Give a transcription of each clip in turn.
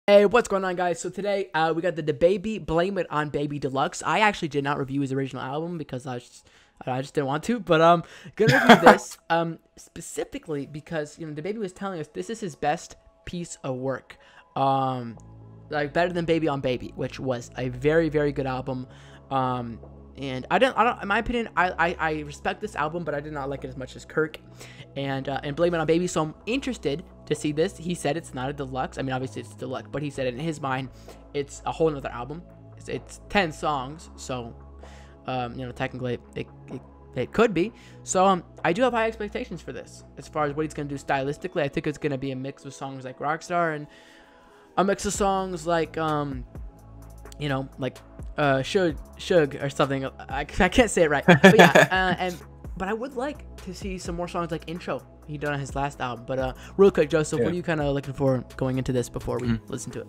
Hey, what's going on, guys? So today we got the Dababy Blame It on Baby Deluxe. I actually did not review his original album because I just didn't want to, but gonna review this specifically because Dababy was telling us this is his best piece of work, like better than Baby on Baby, which was a very good album. And I don't, in my opinion, I respect this album, but I did not like it as much as Kirk and Blame It on Baby. So I'm interested to see this. He said it's not a deluxe. I mean, obviously it's deluxe, but he said in his mind, it's a whole nother album. It's 10 songs, so technically it could be. So I do have high expectations for this as far as what he's gonna do stylistically. I think it's gonna be a mix of songs like Rockstar and a mix of songs like Shug or something. I can't say it right, but yeah. But I would like to see some more songs like Intro he done on his last album. But real quick, Joseph, what are you kind of looking for going into this before we listen to it?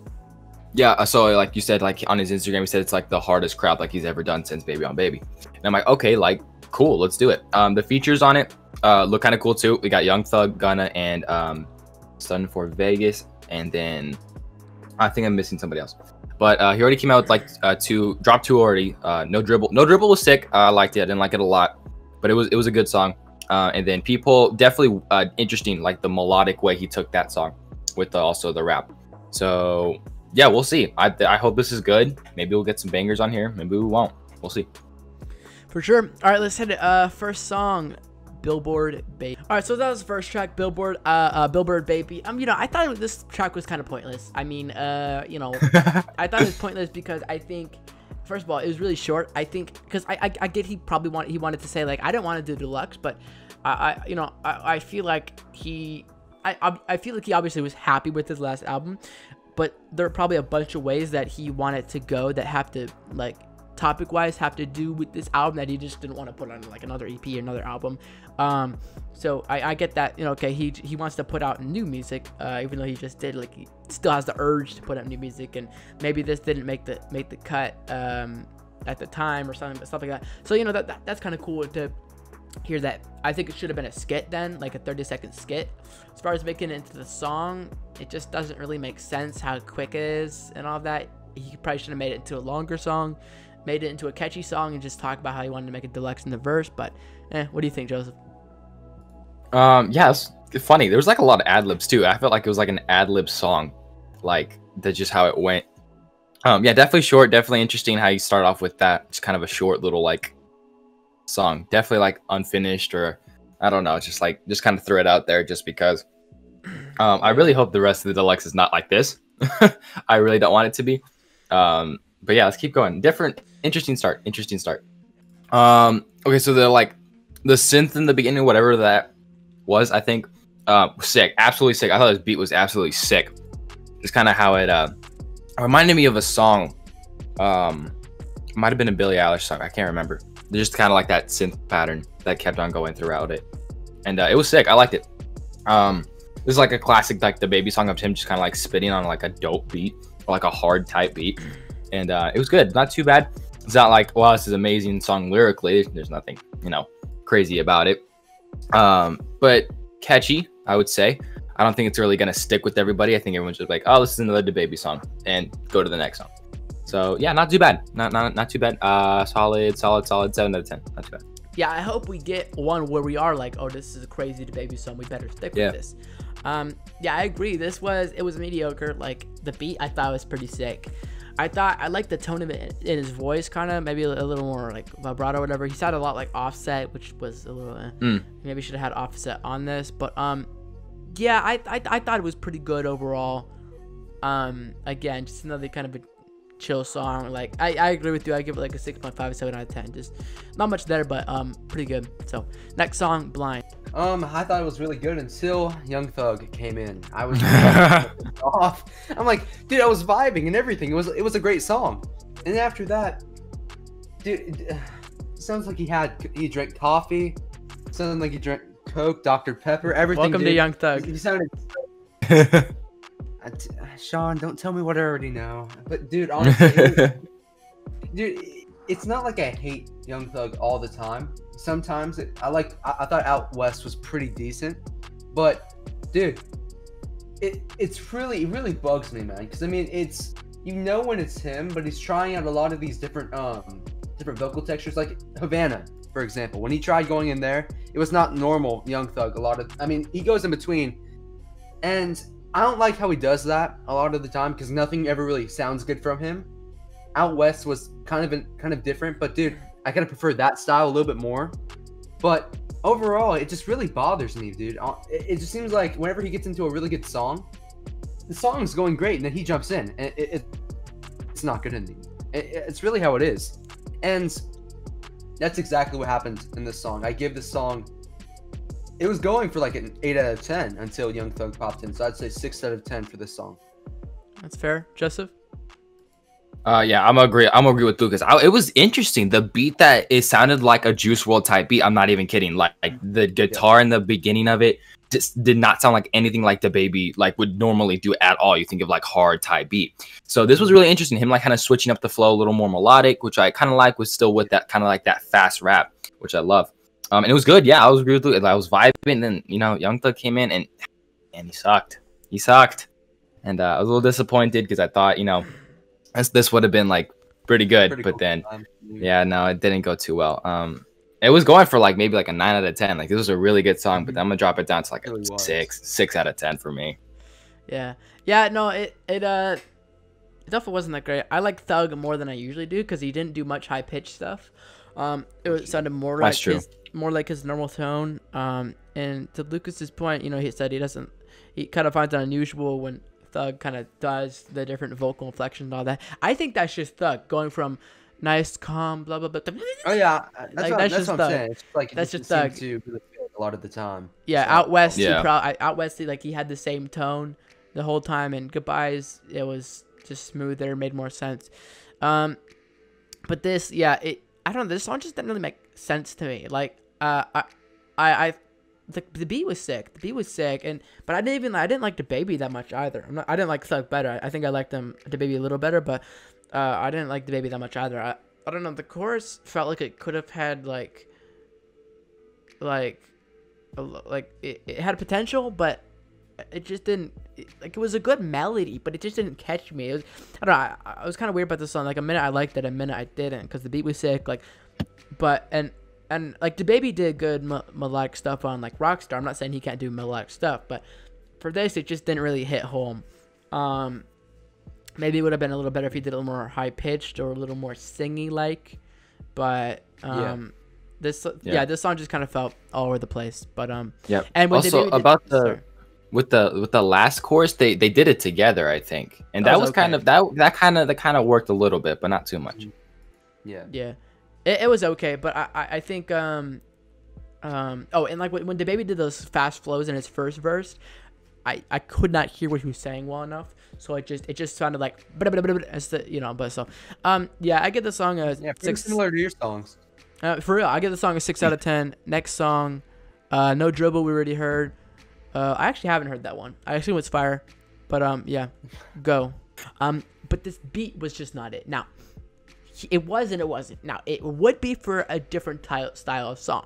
Yeah, so like you said, like on his Instagram, he said it's like the hardest crowd like he's ever done since Baby on Baby. And I'm like, okay, like cool, let's do it. The features on it look kind of cool too. We got Young Thug, Gunna, and Stun for Vegas, and then I think I'm missing somebody else. But he already came out with like dropped two already. No Dribble was sick. I liked it. I didn't like it a lot, but it was a good song. And then People, definitely interesting, like the melodic way he took that song with also the rap. So yeah, we'll see. I hope this is good. Maybe we'll get some bangers on here. Maybe we won't. We'll see. For sure. All right, let's hit it. First song, Billboard Baby. All right, so that was the first track, Billboard Baby. I thought this track was kind of pointless. I mean, I thought it was pointless because I think, first of all, it was really short. I think because I get he wanted to say like I didn't want to do deluxe, but I feel like I feel like he obviously was happy with his last album, but there are probably a bunch of ways that he wanted to go that have to like topic wise have to do with this album that he just didn't want to put on like another EP or another album. So I get that, okay, he wants to put out new music, even though he just did, like, he still has the urge to put out new music, and maybe this didn't make the cut at the time or something, stuff like that. So that's kind of cool to hear that. I think it should have been a skit then, like a 30-second skit. As far as making it into the song, it just doesn't really make sense how quick it is and all of that. He probably should have made it into a longer song, made it into a catchy song, and just talk about how he wanted to make a deluxe in the verse. But what do you think, Joseph? Yeah, it's funny. There was like a lot of ad libs too. I felt like it was like an ad lib song, like that's just how it went. Yeah, definitely short, definitely interesting how you start off with that. Just kind of a short little like song, definitely like unfinished, or I don't know, just kind of throw it out there just because. I really hope the rest of the deluxe is not like this. I really don't want it to be. But yeah, let's keep going. Interesting start. Okay, so the synth in the beginning, whatever that was, I think, sick, absolutely sick. I thought this beat was absolutely sick. Just kind of how it reminded me of a song. Might have been a Billie Eilish song. I can't remember. Just kind of like that synth pattern that kept on going throughout it, and it was sick. I liked it. This is like a classic, like the Baby song of him just kind of like spitting on like a dope beat or like a hard type beat. And it was good, not too bad. It's not like, wow, this is an amazing song lyrically. There's nothing, crazy about it. But catchy, I would say. I don't think it's really gonna stick with everybody. I think everyone's just like, oh, this is another Dababy song, and go to the next song. So yeah, not too bad. Not too bad. Solid 7 out of 10. Not too bad. Yeah, I hope we get one where we are like, oh, this is a crazy Dababy song. We better stick with this. Yeah, I agree. It was mediocre. Like the beat, I thought was pretty sick. I liked the tone of it in his voice, kind of maybe a little more like vibrato or whatever. He sounded a lot like Offset, which was a little maybe should have had Offset on this, but yeah, I thought it was pretty good overall. Again, just another kind of a chill song. Like I agree with you. I give it like a 6.5, 7 out of 10. Just not much there, but pretty good. So next song, Blind. I thought it was really good until Young Thug came in. I was off. I'm like, dude, I was vibing and everything. It was a great song. And after that, dude, it sounds like he drank coffee. Sounded like he drank Coke, Dr. Pepper, everything. Welcome to Young Thug. He sounded. Sean, don't tell me what I already know. But dude, honestly, dude, it's not like I hate Young Thug all the time. Sometimes I thought Out West was pretty decent, but dude, it's really, it really bugs me, man. Because I mean, it's, you know when it's him, but he's trying out a lot of these different different vocal textures, like Havana, for example. When he tried going in there, it was not normal Young Thug. A lot of, I mean, he goes in between, and I don't like how he does that a lot of the time because nothing ever really sounds good from him. Out West was kind of different, but dude, I kind of prefer that style a little bit more. But overall, it just really bothers me, dude. It just seems like whenever he gets into a really good song, the song's going great, and then he jumps in, and it's not good anymore. It's really how it is, and that's exactly what happened in this song. I give this song, it was going for like an 8 out of 10 until Young Thug popped in, so I'd say 6 out of 10 for this song. That's fair, Joseph. Yeah, I'm agree with Lucas. It was interesting. The beat that it sounded like a Juice WRLD type beat. I'm not even kidding. Like the guitar in the beginning of it just did not sound like anything like Dababy like would normally do at all. You think of like hard type beat. So this was really interesting. Him like kind of switching up the flow a little more melodic, which I kind of like, was still with that kind of like that fast rap, which I love. And it was good. Yeah, I was agree with Lucas. I was vibing. And then Young Thug came in and he sucked. He sucked, and I was a little disappointed because I thought this would have been like pretty good, but cool. Then yeah, no, it didn't go too well. It was going for like maybe like a 9 out of 10. Like this was a really good song, but I'm gonna drop it down to like a 6 out of 10 for me. Yeah, no, it definitely wasn't that great. I like Thug more than I usually do because he didn't do much high pitched stuff. Sounded more like his normal tone. And to Lucas's point, he said he kind of finds it unusual when Thug kind of does the different vocal inflections and all that. I think that's just Thug going from nice, calm, blah blah blah. Oh yeah, that's just what I'm saying. It's like that's just Thug to a lot of the time. Yeah, so, Out West, Out West, like he had the same tone the whole time, and Goodbyes, it was just smoother, made more sense. But this, I don't know. This song just didn't really make sense to me. Like, the beat was sick. But I didn't like Dababy that much either. I didn't like Thug better. I think I liked Dababy a little better, but I didn't like Dababy that much either. I don't know. The chorus felt like it could have had it had potential, but it just didn't. It was a good melody, but it just didn't catch me. I don't know. I was kind of weird about this song. Like a minute I liked it, a minute I didn't, because the beat was sick. And like Dababy did good melodic stuff on like Rockstar. I'm not saying he can't do melodic stuff, but for this it just didn't really hit home. Maybe it would have been a little better if he did a little more high pitched or a little more singy like. But this song just kind of felt all over the place. But And when also with the last chorus, they did it together, I think, and that was okay. that kind of worked a little bit, but not too much. Yeah. It was okay, but I think and like when Dababy did those fast flows in his first verse, I could not hear what he was saying well enough, so it just sounded like as the but so I get the song a 6. Similar to your songs. For real, I get the song a 6 out of 10. Next song, No Dribble, we already heard. I actually haven't heard that one. I assume it's fire, but go. But this beat was just not it. Now. It wasn't. Now, it would be for a different style of song.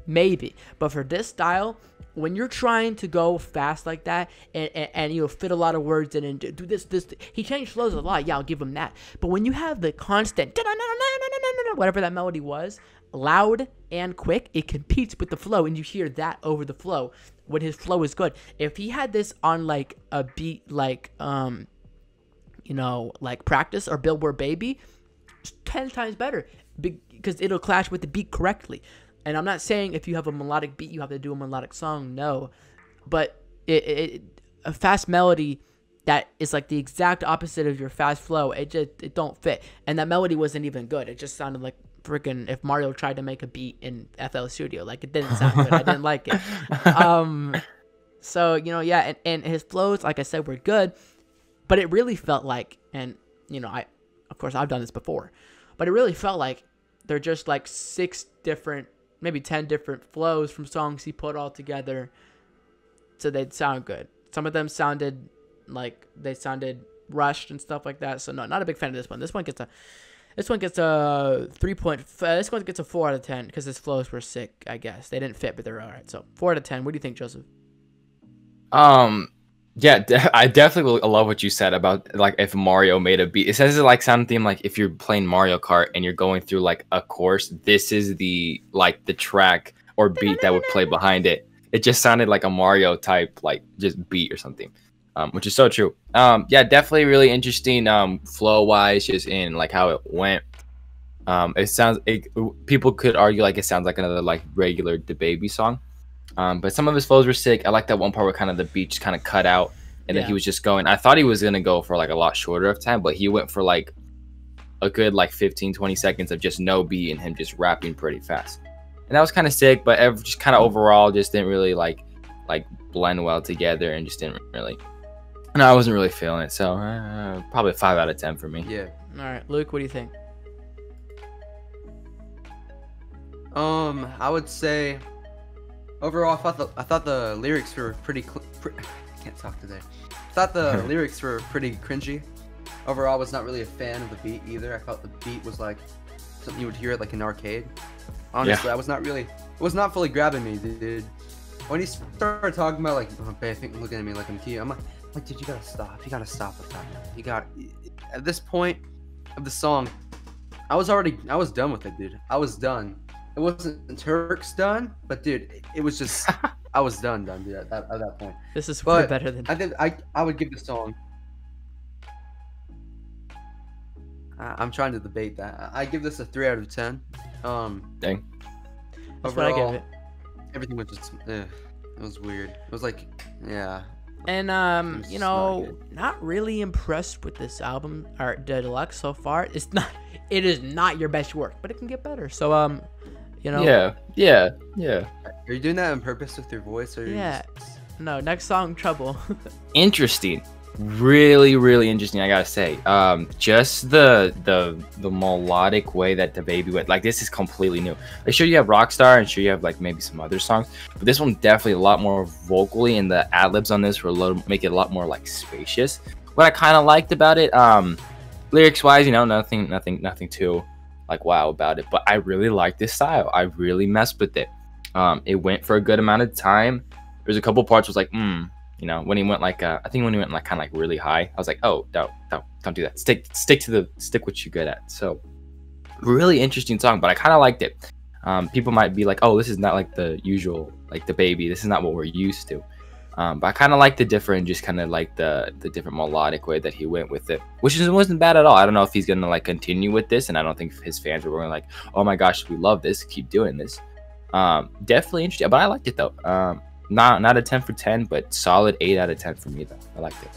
Maybe. But for this style, when you're trying to go fast like that and fit a lot of words in and do this, he changed flows a lot. Yeah, I'll give him that. But when you have the constant, whatever that melody was, loud and quick, it competes with the flow, and you hear that over the flow when his flow is good. If he had this on like a beat like, like Practice or Billboard Baby, 10 times better because it'll clash with the beat correctly. And I'm not saying if you have a melodic beat you have to do a melodic song, no, but a fast melody that is like the exact opposite of your fast flow, it don't fit. And that melody wasn't even good. It just sounded like freaking if Mario tried to make a beat in FL Studio. Like it didn't sound good. I didn't like it. So and his flows, like I said, were good, but it really felt like, and of course, I've done this before, but it really felt like they're just like 6 different, maybe 10 different flows from songs he put all together so they'd sound good. Some of them sounded like they sounded rushed and stuff like that. So no, not a big fan of this one. This one gets a 3 point. This one gets a 4 out of 10 because his flows were sick. I guess they didn't fit, but they're all right. So 4 out of 10. What do you think, Joseph? Yeah, I definitely love what you said about like if Mario made a beat. It says it like something like if you're playing Mario Kart and you're going through like a course, this is the like the track or beat that would play behind it. It just sounded like a Mario type like just beat or something, which is so true. Yeah, definitely really interesting flow wise, just in like how it went. It sounds people could argue like it sounds like another like regular Dababy song. But some of his flows were sick. I like that one part where kind of the beat just kind of cut out, and then he was just going. I thought he was gonna go for like a lot shorter of time, but he went for like a good like 15-20 seconds of just no beat and him just rapping pretty fast, and that was kind of sick. But just kind of overall, just didn't really like blend well together, and just didn't really. No, I wasn't really feeling it. So probably 5 out of 10 for me. Yeah. All right, Luke, what do you think? I would say overall, I thought the lyrics were pretty. I can't talk today. I thought the lyrics were pretty cringy. Overall, I was not really a fan of the beat either. I felt the beat was like something you would hear at like an arcade. Honestly, I was not really. It was not fully grabbing me, dude. When he started talking about like, oh, babe, looking at me like I'm cute, I'm like, dude, you gotta stop. You gotta stop with that. You got. At this point of the song, I was done with it, dude. I was done. It wasn't Turk's done, but dude, it was just I was done, dude. At that point. This is way better than. I think I would give the song. I'm trying to debate that. I give this a 3 out of 10. Dang. That's what I give it. Everything was just. It was weird. It was like, yeah. And you know, not really impressed with this album or Deluxe so far. It is not your best work, but it can get better. So you know. Yeah. Are you doing that on purpose with your voice, or No, next song, Trouble. Interesting. Really interesting, I gotta say. Just the melodic way that Dababy went, like, this is completely new. Like, sure, you have Rockstar, and sure, you have like maybe some other songs, but this one definitely a lot more vocally, and the ad-libs on this were make it a lot more like spacious. What I kind of liked about it, lyrics wise, you know, nothing too like wow about it, but I really like this style. I really messed with it. It went for a good amount of time. There's a couple parts was like, you know, when he went like, I think when he went like kind of like really high, I was like, oh, don't do that. Stick what you're good at. So really interesting song, but I kind of liked it. People might be like, oh, this is not like the usual, like Dababy. This is not what we're used to. But I kind of like the different, just kind of like the different melodic way that he went with it, which wasn't bad at all. I don't know if he's gonna like continue with this, and I don't think his fans were going like, oh my gosh, we love this, keep doing this. Definitely interesting, but I liked it though. Not a 10 for 10, but solid 8 out of 10 for me though. I liked it.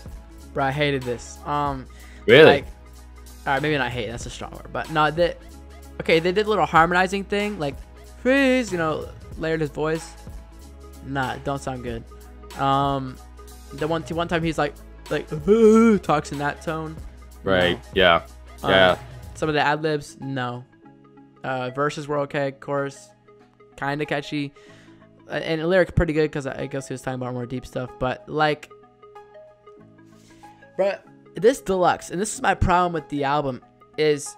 Bro, I hated this. Really? Like, all right, maybe not hate. That's a strong word, but no. Okay, they did a little harmonizing thing, like freeze, you know, layered his voice. Nah, don't sound good. The one time he's like talks in that tone. Right. No. Yeah. Some of the ad libs, no. Verses were okay, chorus kind of catchy. And the lyric pretty good because I guess he was talking about more deep stuff. But like, bro, this Deluxe, and this is my problem with the album, is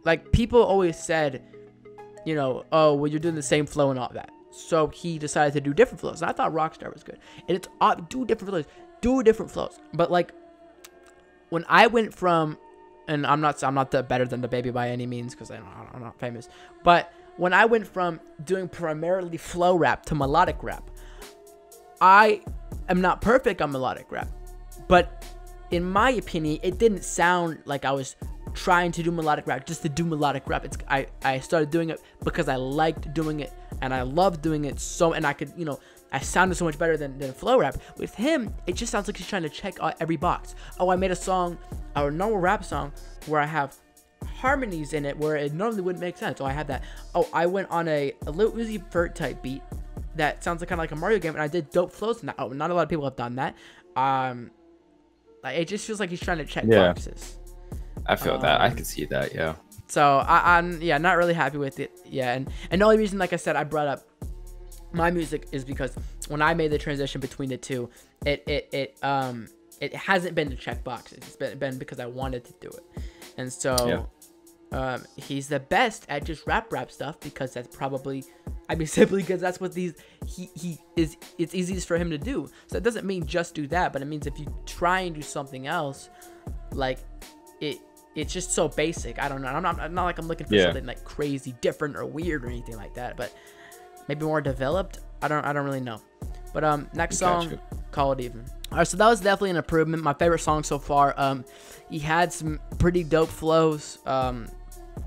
like people always said, you know, oh, well, you're doing the same flow and all that. So he decided to do different flows. And I thought Rockstar was good, and it's do different flows. But like, when I went from, and I'm not better than Dababy by any means because I'm not famous, but when I went from doing primarily flow rap to melodic rap, I am not perfect on melodic rap, but in my opinion, it didn't sound like I was trying to do melodic rap just to do melodic rap. I started doing it because I liked doing it and I loved doing it, so, and I could, you know, I sounded so much better than flow rap. With him, it just sounds like he's trying to check every box. Oh, I made a song, a normal rap song, where I have harmonies in it where it normally wouldn't make sense. Oh, I had that. Oh, I went on a Lil Uzi Vert type beat that sounds kind of like a Mario game, and I did dope flows in that. Oh, not a lot of people have done that. Like, it just feels like he's trying to check boxes. I feel that. I can see that. Yeah. So I'm not really happy with it. Yeah, and the only reason, like I said, I brought up my music is because when I made the transition between the two, it hasn't been to check boxes. It's been because I wanted to do it. And so he's the best at just rap stuff because that's probably, I mean, simply because that's what he is. It's easiest for him to do. So that doesn't mean just do that, but it means if you try and do something else, like it's just so basic. I don't know. I'm not like I'm looking for something like crazy different or weird or anything like that, but maybe more developed. I don't really know. But next song, Call It Even. All right, so that was definitely an improvement. My favorite song so far. He had some pretty dope flows.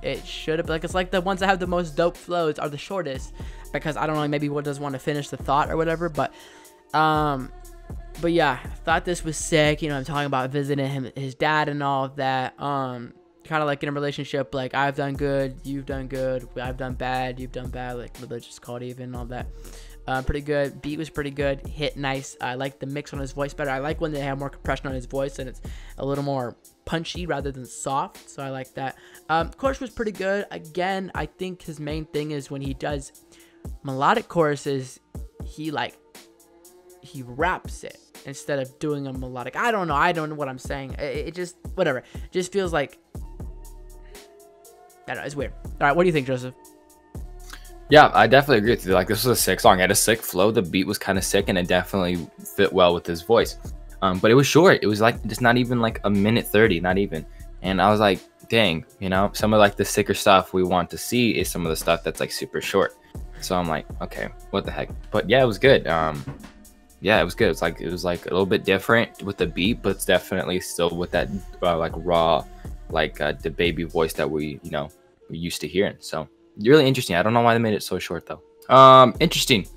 It should have, like, it's like the ones that have the most dope flows are the shortest, because I don't know, maybe one doesn't want to finish the thought or whatever. But yeah, I thought this was sick. You know, I'm talking about visiting his dad and all of that. Kind of like in a relationship, like I've done good, you've done good, I've done bad, you've done bad, like religious called even and all that. Pretty good. Beat was pretty good. Hit nice. I like the mix on his voice better. I like when they have more compression on his voice and it's a little more punchy rather than soft. So I like that. Chorus was pretty good. Again, I think his main thing is when he does melodic choruses, he raps it instead of doing a melodic. I don't know what I'm saying. It just, whatever. It just feels like, I don't know, it's weird. All right, what do you think, Joseph? Yeah, I definitely agree with you. Like, this was a sick song. It had a sick flow. The beat was kind of sick, and it definitely fit well with his voice. But it was short. It was like just not even like a minute 30, not even. And I was like, dang, you know, some of like the sicker stuff we want to see is some of the stuff that's like super short. So I'm like, okay, what the heck? But yeah, it was good. Yeah, it was good. It was like a little bit different with the beat, but it's definitely still with that like raw, like Dababy voice that we used to hearing. So really interesting. I don't know why they made it so short though. Interesting.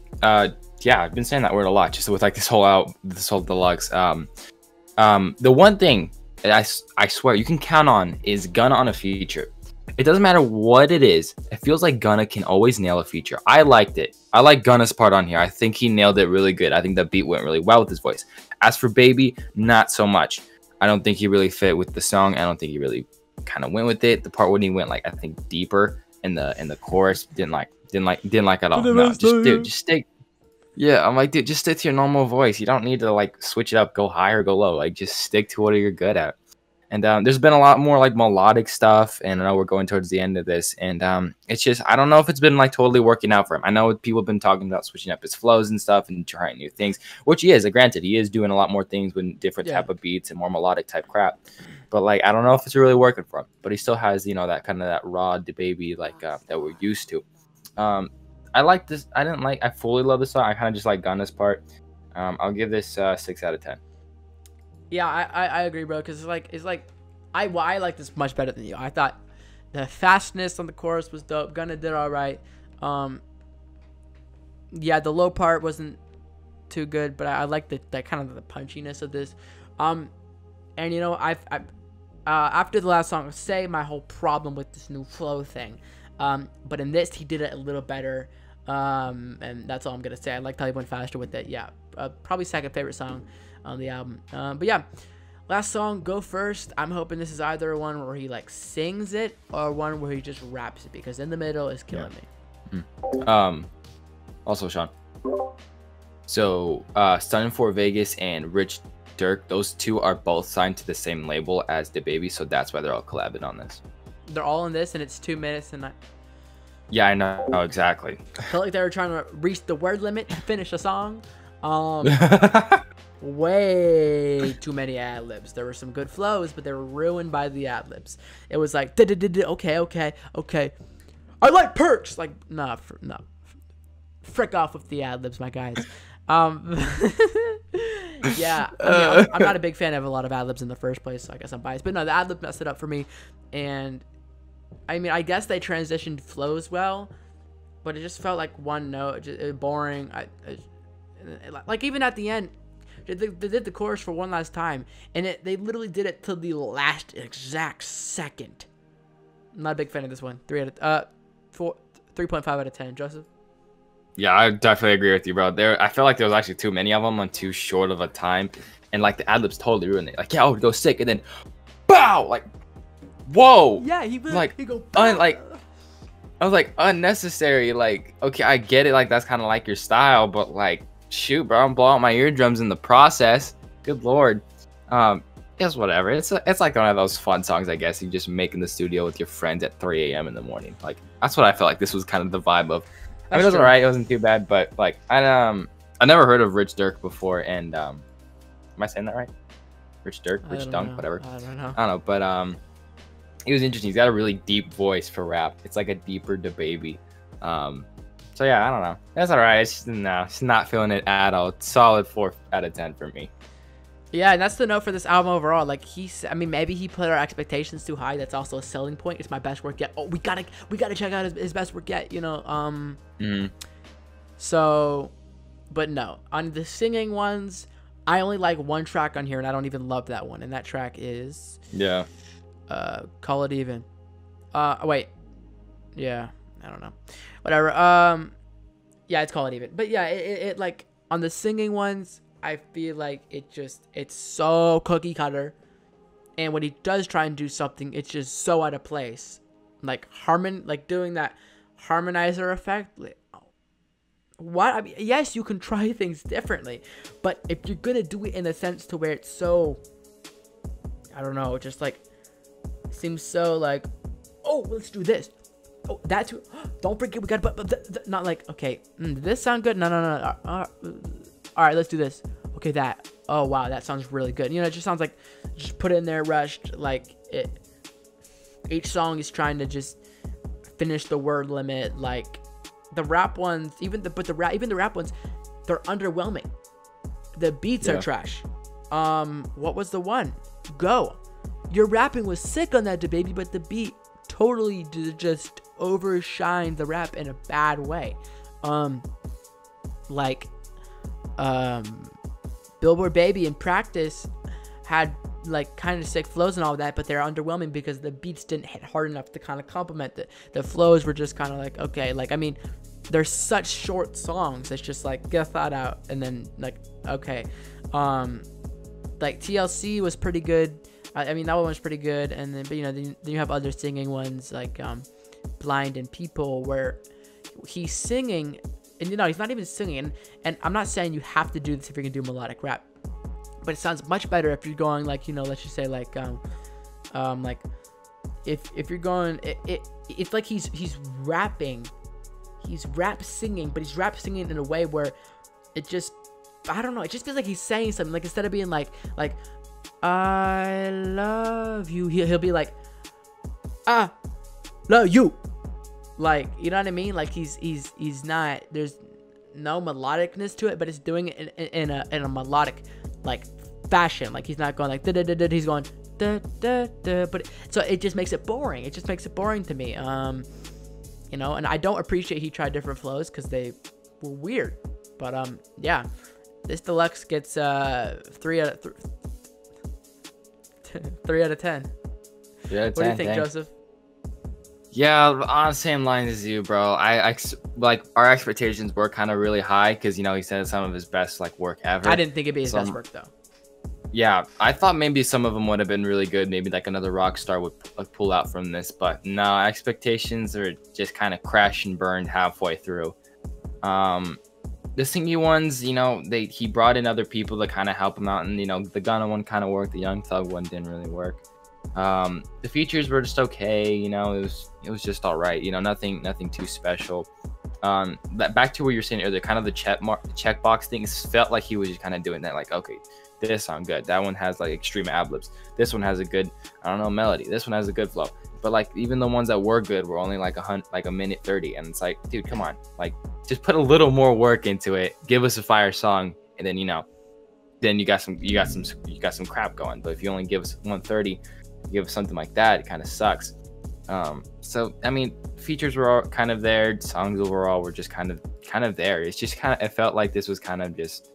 Yeah, I've been saying that word a lot just with like this whole deluxe. The one thing that I swear you can count on is Gunna on a feature. It doesn't matter what it is. It feels like Gunna can always nail a feature. I liked it. I like Gunna's part on here. I think he nailed it really good. I think the beat went really well with his voice. As for Baby, not so much. I don't think he really fit with the song. I don't think he really kind of went with it. The part when he went like I think deeper in the chorus, didn't like at all. No, just stick. Yeah, I'm like, dude, just stick to your normal voice. You don't need to like switch it up, go high or go low. Like, just stick to what you're good at. And there's been a lot more like melodic stuff, and I know we're going towards the end of this, and it's just I don't know if it's been like totally working out for him. I know people have been talking about switching up his flows and stuff and trying new things, which he is. Granted, he is doing a lot more things with different type of beats and more melodic type crap. But like I don't know if it's really working for him. But he still has that kind of that raw Dababy like that we're used to. I like this. I fully love the song. I kind of just like Gunna's part. I'll give this 6 out of 10. Yeah, I agree, bro. Because it's like I like this much better than you. I thought the fastness on the chorus was dope. Gunna did all right. Yeah, the low part wasn't too good, but I like the kind of the punchiness of this. And you know, after the last song, say my whole problem with this new flow thing. But in this, he did it a little better. And that's all I'm gonna say. I liked how he went faster with it. Yeah, probably second favorite song on the album. But yeah, last song, Go First. I'm hoping this is either one where he like sings it or one where he just raps it, because in the middle is killing me. Also, Sean, so Stunning for Vegas and Rich Dirk, those two are both signed to the same label as Dababy, so that's why they're all collabing on this. They're all in this, and it's 2 minutes, and yeah, I know exactly. I felt like they were trying to reach the word limit to finish a song. Way too many ad libs. There were some good flows, but they were ruined by the ad libs. It was like okay. I like perks. Like no, frick off with the ad libs, my guys. Yeah, I mean, I'm not a big fan of a lot of ad libs in the first place, so I guess I'm biased. But no, the ad lib messed it up for me, and I mean, I guess they transitioned flows well, but it just felt like one note, just boring. Like even at the end, they did the chorus for one last time, and they literally did it to the last exact second. I'm not a big fan of this one. 3.5 out of 10. Joseph? Yeah, I definitely agree with you, bro. I feel like there was actually too many of them on too short of a time, and like the ad libs totally ruined it. Like, yeah, I would go sick, and then, bow, like, whoa. Yeah, he would like, he go. Like, I was like unnecessary. Like, okay, I get it. Like, that's kind of like your style, but like, shoot, bro, I'm blowing out my eardrums in the process. Good lord. It's whatever. It's like one of those fun songs, I guess. You just make in the studio with your friends at 3 a.m. in the morning. Like, that's what I felt like this was kind of the vibe of. I mean, it was alright. It wasn't too bad, but like I never heard of Rich Dirk before, and am I saying that right? Rich Dirk, Rich Dunk, whatever. I don't know. I don't know, but he was interesting. He's got a really deep voice for rap. It's like a deeper Dababy. So yeah, I don't know. That's alright. It's just not feeling it at all. It's solid 4 out of 10 for me. Yeah, and that's the note for this album overall. Like I mean, maybe he put our expectations too high. That's also a selling point. It's my best work yet. Oh, we gotta check out his best work yet. You know. So, but no, on the singing ones, I only like one track on here, and I don't even love that one. And that track is Call It Even. Wait, yeah, I don't know, whatever. Yeah, it's Call It Even. But yeah, it like on the singing ones, I feel like it's so cookie cutter, and when he does try and do something, it's just so out of place. Like doing that harmonizer effect. Like, what? I mean, yes, you can try things differently, but if you're gonna do it in a sense to where it's so, I don't know, just like seems so like, oh, let's do this. Oh, that's don't forget we got but not like, okay, did this sound good? No. All right, let's do this. Okay, that. Oh wow, that sounds really good. You know, it just sounds like just put it in there rushed. Like it. Each song is trying to just finish the word limit. Like the rap ones, even the rap ones, they're underwhelming. The beats are trash. What was the one? Go. Your rapping was sick on that Dababy, but the beat totally just overshined the rap in a bad way. Billboard Baby in practice had like kind of sick flows and all that, but they're underwhelming because the beats didn't hit hard enough to kind of complement the flows. Were just kind of like, okay, like I mean, they're such short songs. It's just like get thought out and then like, okay. Like TLC was pretty good. I mean, that one was pretty good. And then, but you know, then you have other singing ones like Blind and People, where he's singing and you know he's not even singing. And I'm not saying you have to do this if you're gonna do melodic rap, but it sounds much better if you're going like, you know, let's just say like if you're going it's like he's rapping, he's rap singing, but he's rap singing in a way where it just, I don't know, it just feels like he's saying something. Like instead of being like I love you, he'll be like I love you. Like, you know what I mean? Like he's not, there's no melodicness to it, but it's doing it in a melodic like fashion. Like he's not going like da da da da, he's going da da da. But so it just makes it boring. It just makes it boring to me. You know, and I don't appreciate he tried different flows because they were weird. But yeah, this Deluxe gets 3 out of 10. 3 out of 10. What do you think, Joseph? Yeah, on the same lines as you, bro. I like our expectations were kind of really high because, you know, he said some of his best like work ever. I didn't think it'd be his best work though. Yeah, I thought maybe some of them would have been really good. Maybe like another rock star would like, pull out from this, but no, expectations are just kind of crashed and burned halfway through. The singing ones, you know, he brought in other people to kind of help him out, and you know, the Gunna one kind of worked, the Young Thug one didn't really work. The features were just okay, you know, it was just all right, you know, nothing too special. Back to where you're saying earlier, kind of the checkbox thing, it felt like he was just kind of doing that, like, okay, this song good, that one has like extreme ad-libs, this one has a good, I don't know, melody, this one has a good flow, but like even the ones that were good were only like a minute 30, and it's like, dude, come on, like just put a little more work into it, give us a fire song, and then, you know, then you got some crap going. But if you only give us 130, give us something like that, it kind of sucks. So I mean, features were all kind of there, songs overall were just kind of there. It's just kind of, it felt like this was kind of just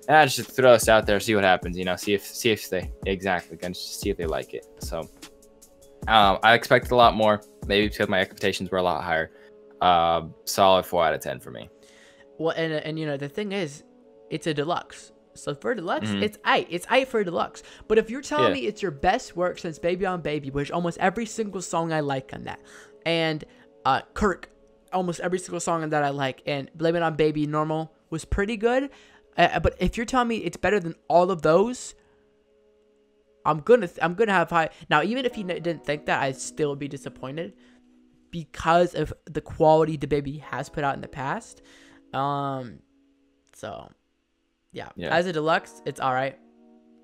just throw us out there, see what happens, you know, see if they exactly gonna see if they like it. So I expected a lot more, maybe because my expectations were a lot higher. Solid 4 out of 10 for me. Well, and you know, the thing is, it's a Deluxe. So for Deluxe, it's aight for Deluxe. But if you're telling me it's your best work since Baby on Baby, which almost every single song I like on that, and Kirk, almost every single song that I like, and Blame It on Baby Normal was pretty good. But if you're telling me it's better than all of those, I'm gonna have high. Now, even if you didn't think that, I'd still be disappointed because of the quality Dababy has put out in the past. So yeah, as a deluxe, it's all right,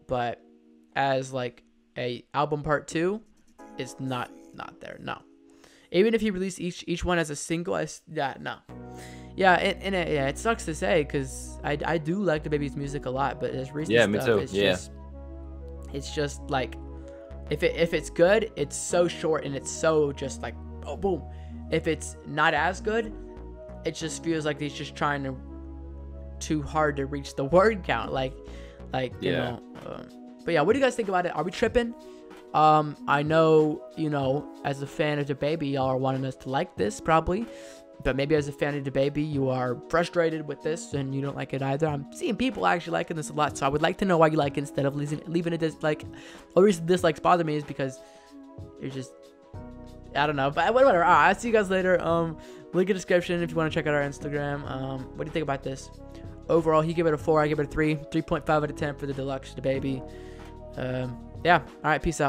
but as like a album part 2, it's not there. No, even if he released each one as a single, it sucks to say because I do like Dababy's music a lot, but his recent stuff, it's just like if it's good, it's so short and it's so just like oh boom. If it's not as good, it just feels like he's just trying too hard to reach the word count, you know. But yeah, what do you guys think about it? Are we tripping? I know, you know, as a fan of Dababy, y'all are wanting us to like this probably, but maybe as a fan of Dababy, you are frustrated with this and you don't like it either. I'm seeing people actually liking this a lot, so I would like to know why you like it instead of leaving a dislike. The reason dislikes bother me is because you're just, I don't know, but whatever. I'll see you guys later. Link in the description if you want to check out our Instagram. What do you think about this? Overall, he gave it a 4. I give it a 3. 3.5 out of 10 for the Deluxe Dababy. Yeah. All right. Peace out.